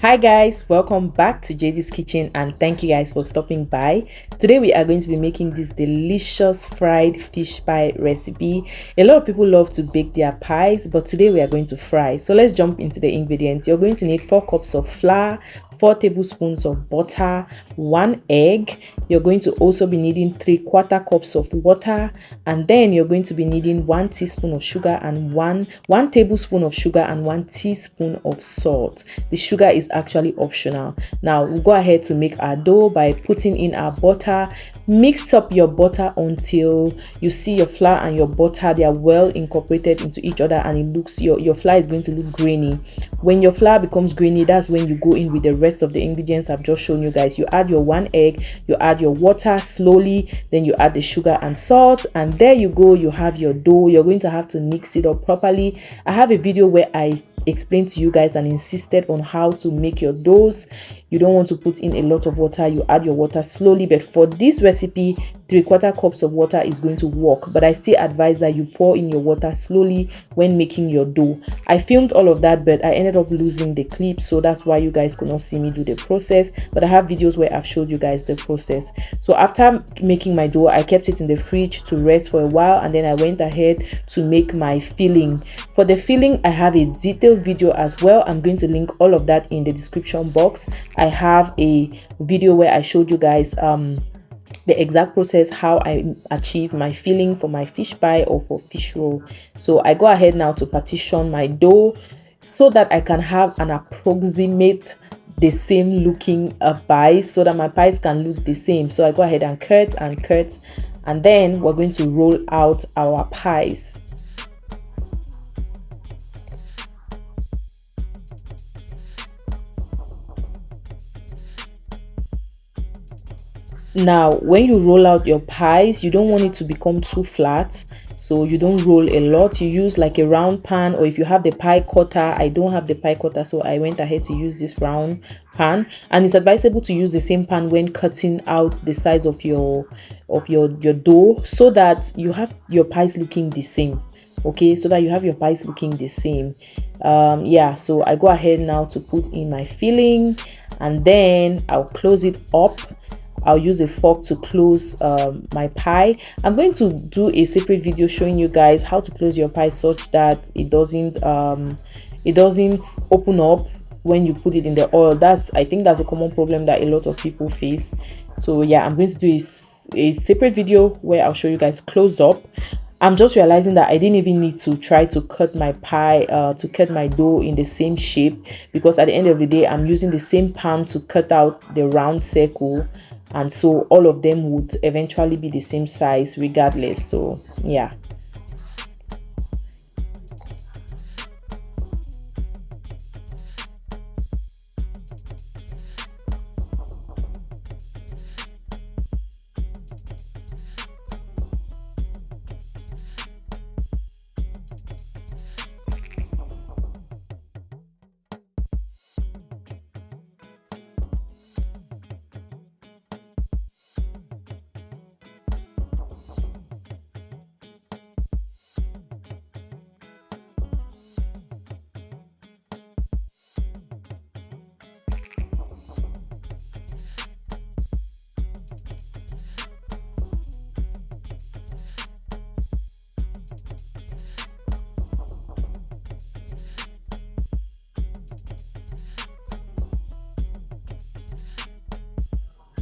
Hi guys, welcome back to JD's Kitchen and thank you guys for stopping by. Today we are going to be making this delicious fried fish pie recipe. A lot of people love to bake their pies, but today we are going to fry. So let's jump into the ingredients. You're going to need 4 cups of flour, 4 tablespoons of butter, 1 egg. You're going to also be needing 3/4 cups of water, and then you're going to be needing 1 teaspoon of sugar and 1 tablespoon of sugar and 1 teaspoon of salt. The sugar is actually optional. Now we'll go ahead to make our dough by putting in our butter. Mix up your butter until you see your flour and your butter, they are well incorporated into each other, and it looks your flour is going to look grainy. When your flour becomes grainy, that's when you go in with the rest of the ingredients I've just shown you guys. You add your 1 egg, you add your water slowly, then you add the sugar and salt, and there you go, you have your dough. You're going to have to mix it up properly. I have a video where I explained to you guys and insisted on how to make your doughs. You don't want to put in a lot of water, you add your water slowly, but for this recipe 3/4 cups of water is going to work, but I still advise that you pour in your water slowly when making your dough. I filmed all of that, but I ended up losing the clip, so that's why you guys could not see me do the process, but I have videos where I've showed you guys the process. So after making my dough, I kept it in the fridge to rest for a while, and then I went ahead to make my filling. For the filling, I have a detailed video as well. I'm going to link all of that in the description box. I have a video where I showed you guys the exact process, how I achieve my filling for my fish pie or for fish roll. So I go ahead now to partition my dough so that I can have an approximate the same looking pie, so that my pies can look the same. So I go ahead and cut, and then we're going to roll out our pies. Now when you roll out your pies, you don't want it to become too flat, so you don't roll a lot. You use like a round pan, or if you have the pie cutter. I don't have the pie cutter, so I went ahead to use this round pan, and it's advisable to use the same pan when cutting out the size of your dough, so that you have your pies looking the same. Okay, so that you have your pies looking the same. Yeah, so I go ahead now to put in my filling, and then I'll close it up. I'll use a fork to close my pie. I'm going to do a separate video showing you guys how to close your pie such that it doesn't open up when you put it in the oil. I think that's a common problem that a lot of people face. So yeah, I'm going to do a separate video where I'll show you guys close up. I'm just realizing that I didn't even need to try to cut my pie to cut my dough in the same shape, because at the end of the day I'm using the same pan to cut out the round circle, and so all of them would eventually be the same size regardless. So yeah.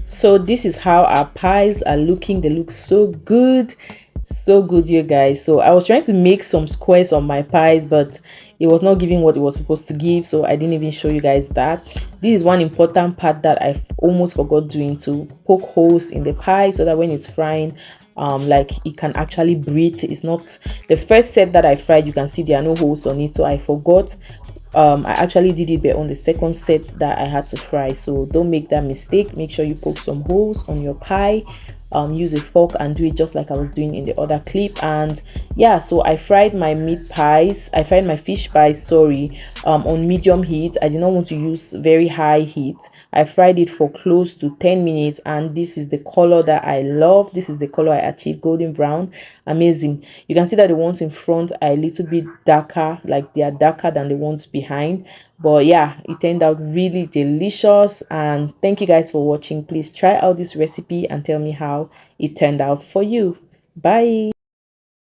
So this is how our pies are looking. They look so good, you guys. So I was trying to make some squares on my pies, but it was not giving what it was supposed to give, so I didn't even show you guys that. This is one important part that I almost forgot doing, to poke holes in the pie so that when it's frying, like it can actually breathe. It's not the first set that I fried, you can see there are no holes on it, so I forgot. I actually did it, but on the second set that I had to fry. So don't make that mistake. Make sure you poke some holes on your pie use a fork and do it just like I was doing in the other clip. And yeah, so I fried my fish pies, sorry, on medium heat. I did not want to use very high heat. I fried it for close to 10 minutes, and this is the color that I love. This is the color I achieved, golden brown. Amazing. You can see that the ones in front are a little bit darker, like they are darker than the ones behind. But yeah, it turned out really delicious. And thank you guys for watching. Please try out this recipe and tell me how it turned out for you. Bye.